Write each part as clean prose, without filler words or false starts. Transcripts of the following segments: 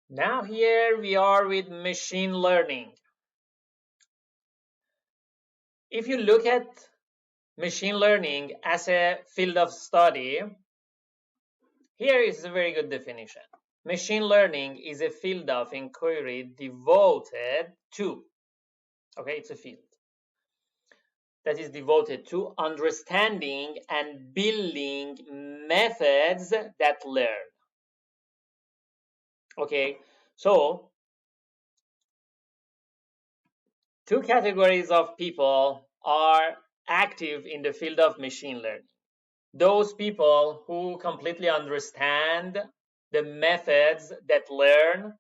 Now here we are with machine learning. If you look at machine learning as a field of study, here is a very good definition. Machine learning is a field of inquiry devoted to, okay, it's a field that is devoted to understanding and building methods that learn. Okay, so two categories of people are active in the field of machine learning. Those people who completely understand the methods that learn,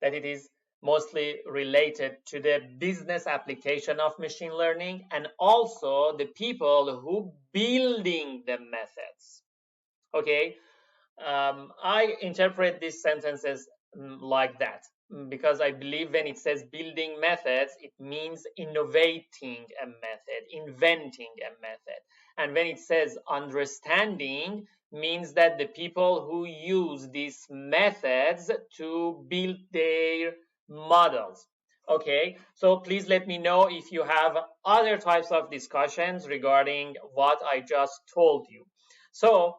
that it is mostly related to the business application of machine learning, and also the people who building the methods. Okay, I interpret these sentences like that because I believe when it says building methods, it means innovating a method, inventing a method. And when it says understanding, means that the people who use these methods to build their models. Okay, so please let me know if you have other types of discussions regarding what I just told you. So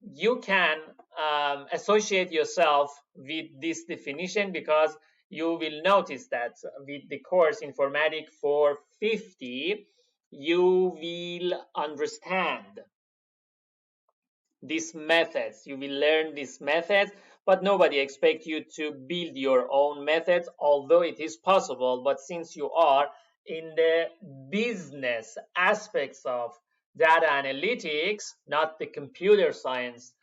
you can associate yourself with this definition because you will notice that with the course Informatic 450, you will understand these methods. You will learn these methods, but nobody expects you to build your own methods, although it is possible. But since you are in the business aspects of data analytics, not the computer science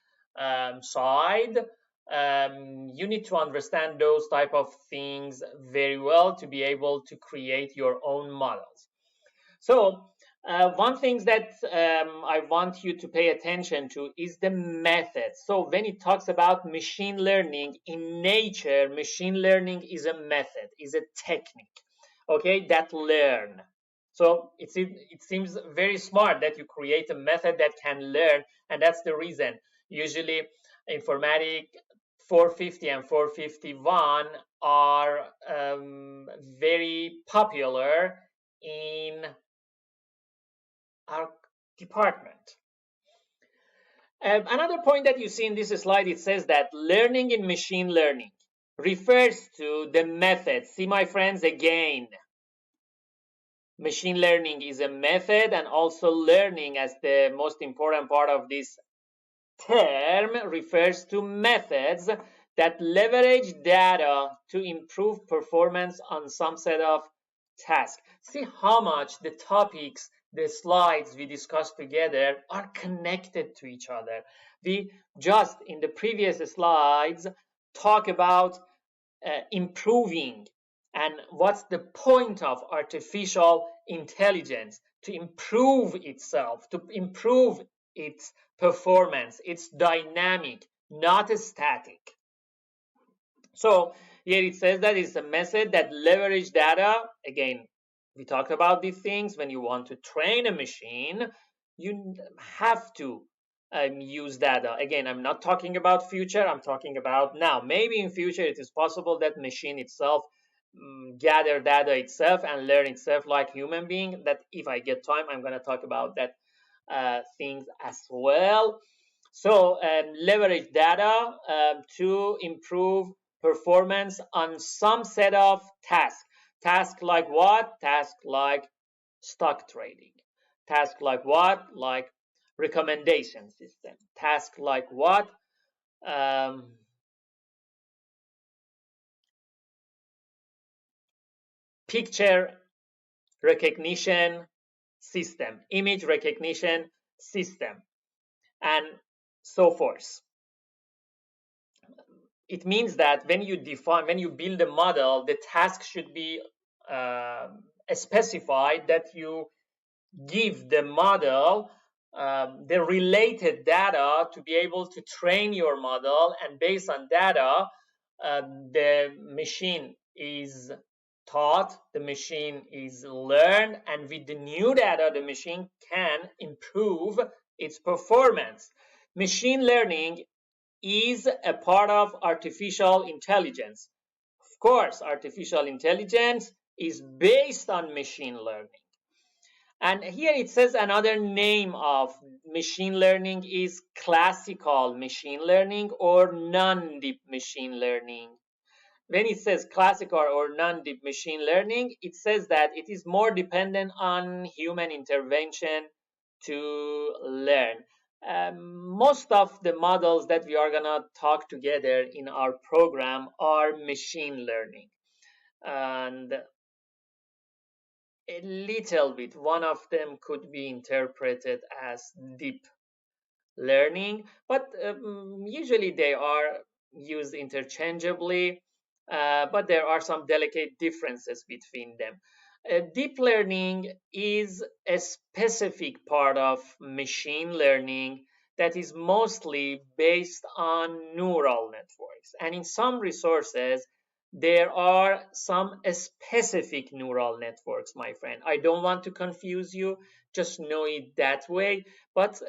side, you need to understand those type of things very well to be able to create your own models. So one thing that I want you to pay attention to is the method. So when it talks about machine learning, in nature, machine learning is a method, is a technique, okay, that learn. So it seems very smart that you create a method that can learn, and that's the reason. Usually, Informatic 450 and 451 are very popular in our department. Another point that you see in this slide, it says that learning in machine learning refers to the method. See, my friends, again, machine learning is a method, and also learning as the most important part of this term refers to methods that leverage data to improve performance on some set of tasks. See how much the topics, the slides we discussed together are connected to each other. We just in the previous slides talk about improving and what's the point of artificial intelligence, to improve itself, to improve its performance. It's dynamic, not static. So here it says that it's a method that leverage data. Again, we talked about these things. When you want to train a machine, you have to use data. Again, I'm not talking about future, I'm talking about now. Maybe in future it is possible that machine itself gather data itself and learn itself like human being. That if I get time, I'm going to talk about that things as well. So leverage data to improve performance on some set of tasks. Tasks like what? Tasks like stock trading. Tasks like what? Like recommendation system. Tasks like what? Picture recognition system, image recognition system, and so forth. It means that when you build a model, the task should be specified, that you give the model the related data to be able to train your model, and based on data, the machine is taught, the machine is learned, and with the new data, the machine can improve its performance. Machine learning is a part of artificial intelligence. Of course, artificial intelligence is based on machine learning. And here it says another name of machine learning is classical machine learning or non-deep machine learning. When it says classical or non-deep machine learning, it says that it is more dependent on human intervention to learn. Most of the models that we are going to talk together in our program are machine learning. And a little bit, one of them could be interpreted as deep learning, but usually they are used interchangeably, but there are some delicate differences between them. Deep learning is a specific part of machine learning that is mostly based on neural networks. And in some resources, there are some specific neural networks, my friend. I don't want to confuse you, just know it that way. But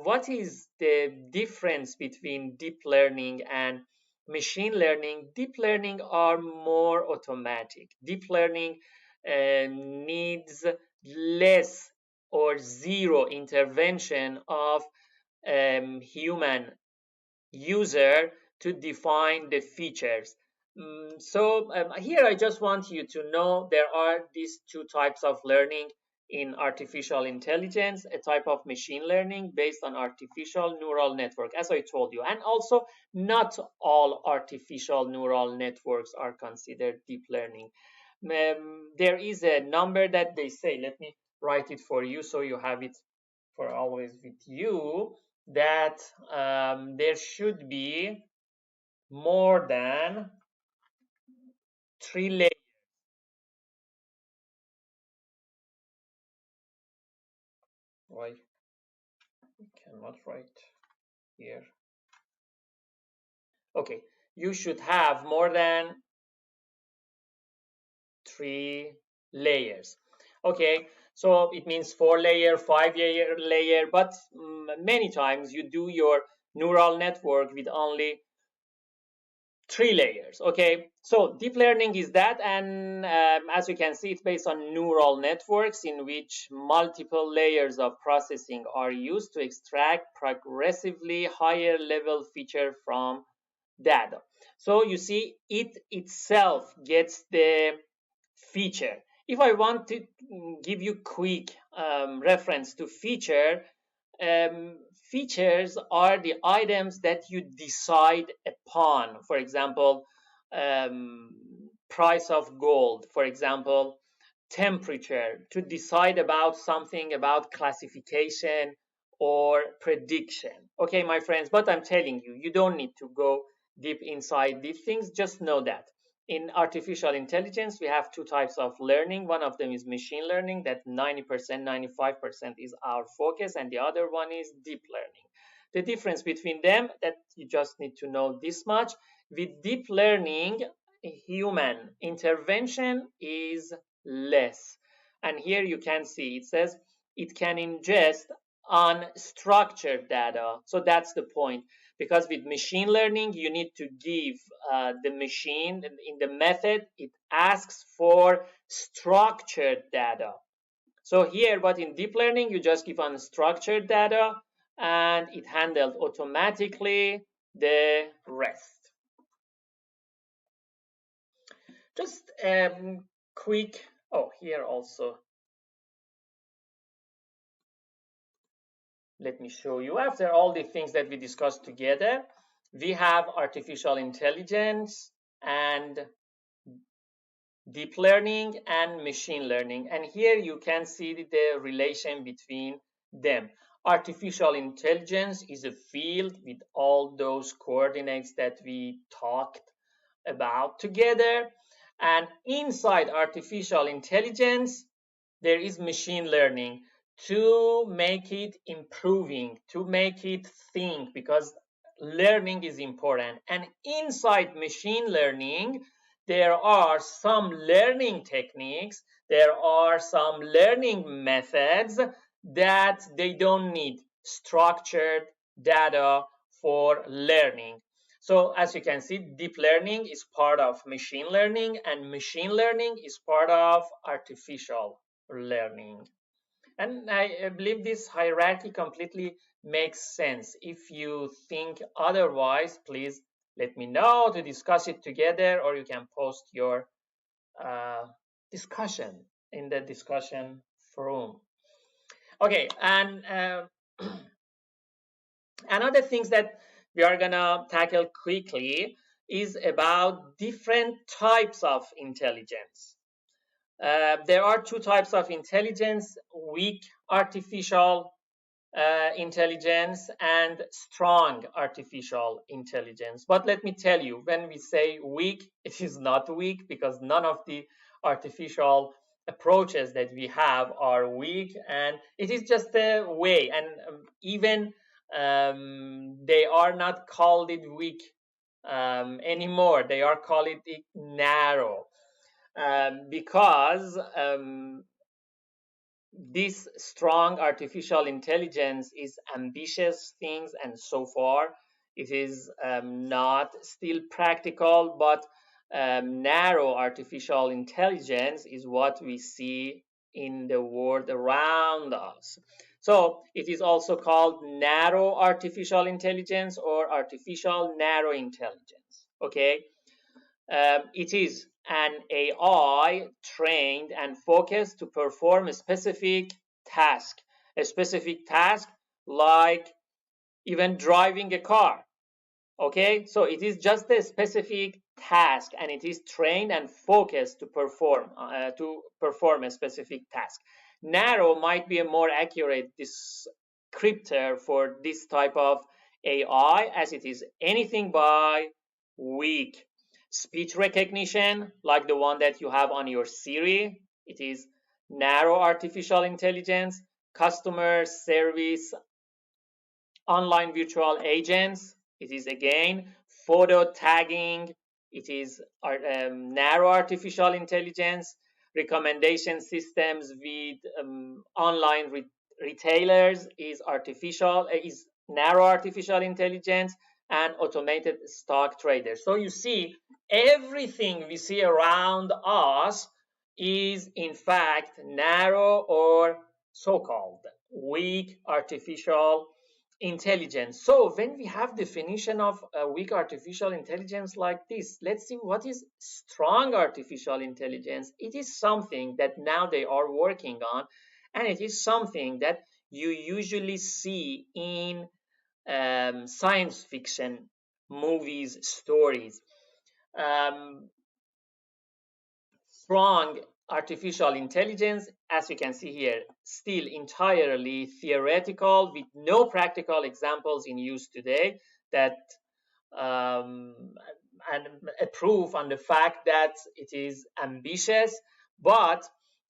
what is the difference between deep learning and machine learning? Deep learning are more automatic. Deep learning needs less or zero intervention of human user to define the features. So here I just want you to know there are these two types of learning in artificial intelligence, a type of machine learning based on artificial neural network, as I told you. And also, not all artificial neural networks are considered deep learning. There is a number that they say, let me write it for you so you have it for always with you, that there should be more than 3 layers. Why I cannot write here? Okay, you should have more than 3 layers. Okay, so it means 4 layer, 5 layer, but many times you do your neural network with only 3 layers. Okay, so deep learning is that, and as you can see, it's based on neural networks in which multiple layers of processing are used to extract progressively higher level feature from data. So you see, it itself gets the feature. If I want to give you quick reference to feature, um, features are the items that you decide upon. For example, price of gold, for example, temperature, to decide about something about classification or prediction. Okay, my friends, but I'm telling you, you don't need to go deep inside these things, just know that. In artificial intelligence, we have two types of learning. One of them is machine learning, that 90%, 95% is our focus, and the other one is deep learning. The difference between them, that you just need to know this much. With deep learning, human intervention is less. And here you can see it says it can ingest unstructured data. So that's the point. Because with machine learning, you need to give the machine, in the method, it asks for structured data. So here, but in deep learning, you just give unstructured data and it handled automatically the rest. Just quick, oh, here also. Let me show you. After all the things that we discussed together, we have artificial intelligence and deep learning and machine learning. And here you can see the relation between them. Artificial intelligence is a field with all those coordinates that we talked about together. And inside artificial intelligence, there is machine learning to make it improving, to make it think, because learning is important. And inside machine learning, there are some learning techniques, there are some learning methods that they don't need structured data for learning. So as you can see, deep learning is part of machine learning, and machine learning is part of artificial learning. And I believe this hierarchy completely makes sense. If you think otherwise, please let me know to discuss it together, or you can post your uh, discussion in the discussion forum. Okay, and another things that we are gonna tackle quickly is about different types of intelligence. There are two types of intelligence: weak artificial intelligence and strong artificial intelligence. But let me tell you, when we say weak, it is not weak, because none of the artificial approaches that we have are weak, and it is just a way. And even they are not called it weak anymore. They are called it narrow, because this strong artificial intelligence is ambitious things, and so far it is not still practical, but narrow artificial intelligence is what we see in the world around us. So it is also called narrow artificial intelligence or artificial narrow intelligence. Okay, it is an AI trained and focused to perform a specific task like even driving a car. Okay, so it is just a specific task, and it is trained and focused to perform a specific task. Narrow might be a more accurate descriptor for this type of AI, as it is anything by weak. Speech recognition, like the one that you have on your Siri, it is narrow artificial intelligence. Customer service, online virtual agents, it is again photo tagging, it is narrow artificial intelligence. Recommendation systems with online retailers is narrow artificial intelligence. And automated stock traders. So you see, everything we see around us is in fact narrow or so-called weak artificial intelligence. So when we have definition of weak artificial intelligence like this, let's see what is strong artificial intelligence. It is something that now they are working on, and it is something that you usually see in science fiction movies, stories. Um, Strong artificial intelligence, as you can see here, still entirely theoretical with no practical examples in use today, that um, and a proof on the fact that it is ambitious. But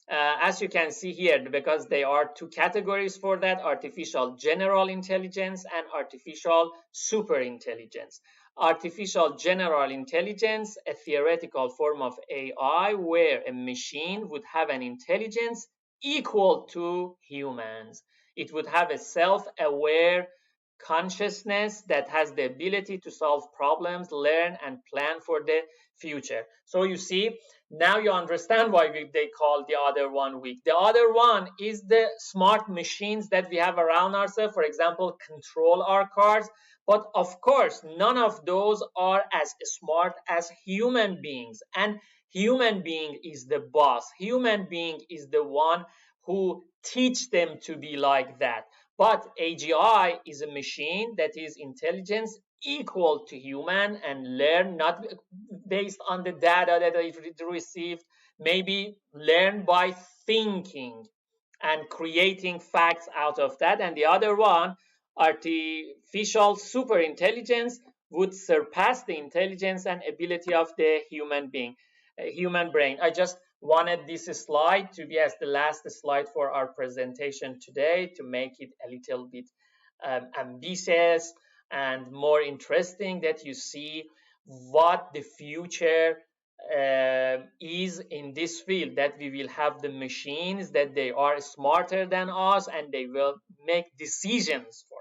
as you can see here, because there are two categories for that: artificial general intelligence and artificial super intelligence. Artificial general intelligence, a theoretical form of AI where a machine would have an intelligence equal to humans. It would have a self-aware consciousness that has the ability to solve problems, learn, and plan for the future. So you see, now you understand why they call the other one weak. The other one is the smart machines that we have around ourselves, for example, control our cars. But of course, none of those are as smart as human beings. And human being is the boss. Human being is the one who teach them to be like that. But AGI is a machine that is intelligence equal to human and learn not based on the data that it received, maybe learn by thinking and creating facts out of that. And the other one, artificial super intelligence, would surpass the intelligence and ability of the human brain. I just wanted this slide to be as the last slide for our presentation today, to make it a little bit ambitious and more interesting, that you see what the future is in this field, that we will have the machines that they are smarter than us and they will make decisions for